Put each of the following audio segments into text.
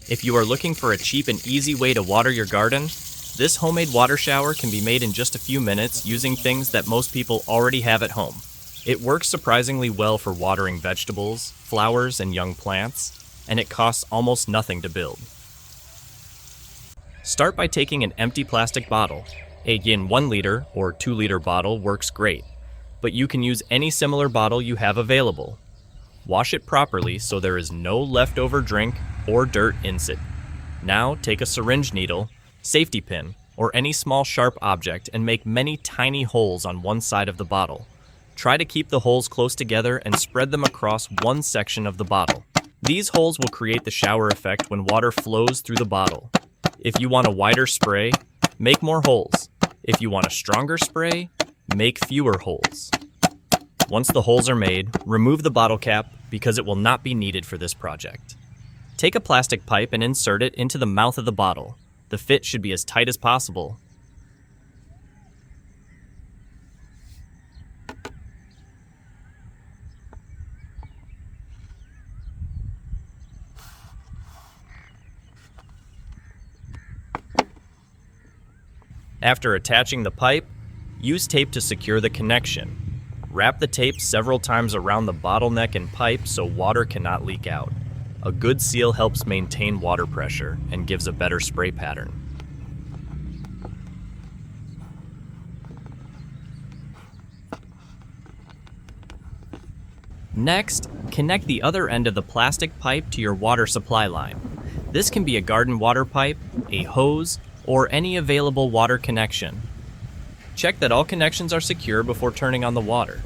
If you are looking for a cheap and easy way to water your garden, this homemade water shower can be made in just a few minutes using things that most people already have at home. It works surprisingly well for watering vegetables, flowers, and young plants, and it costs almost nothing to build. Start by taking an empty plastic bottle. A yin 1 liter or 2 liter bottle works great, but you can use any similar bottle you have available. Wash it properly so there is no leftover drink or dirt in it. Now take a syringe needle, safety pin, or any small sharp object and make many tiny holes on one side of the bottle. Try to keep the holes close together and spread them across one section of the bottle. These holes will create the shower effect when water flows through the bottle. If you want a wider spray, make more holes. If you want a stronger spray, make fewer holes. Once the holes are made, remove the bottle cap because it will not be needed for this project. Take a plastic pipe and insert it into the mouth of the bottle. The fit should be as tight as possible. After attaching the pipe, use tape to secure the connection. Wrap the tape several times around the bottleneck and pipe so water cannot leak out. A good seal helps maintain water pressure and gives a better spray pattern. Next, connect the other end of the plastic pipe to your water supply line. This can be a garden water pipe, a hose, or any available water connection. Check that all connections are secure before turning on the water.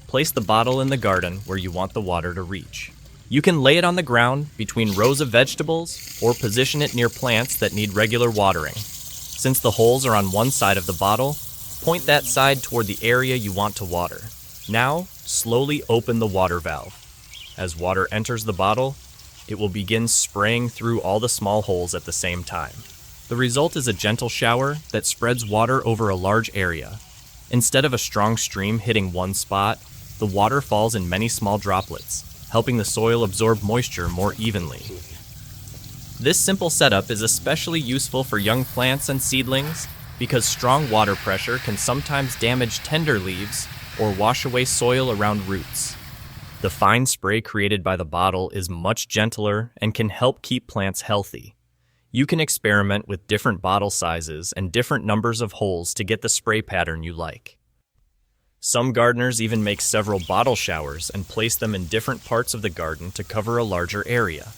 Place the bottle in the garden where you want the water to reach. You can lay it on the ground between rows of vegetables or position it near plants that need regular watering. Since the holes are on one side of the bottle, point that side toward the area you want to water. Now, slowly open the water valve. As water enters the bottle, it will begin spraying through all the small holes at the same time. The result is a gentle shower that spreads water over a large area. Instead of a strong stream hitting one spot, the water falls in many small droplets, helping the soil absorb moisture more evenly. This simple setup is especially useful for young plants and seedlings because strong water pressure can sometimes damage tender leaves or wash away soil around roots. The fine spray created by the bottle is much gentler and can help keep plants healthy. You can experiment with different bottle sizes and different numbers of holes to get the spray pattern you like. Some gardeners even make several bottle showers and place them in different parts of the garden to cover a larger area.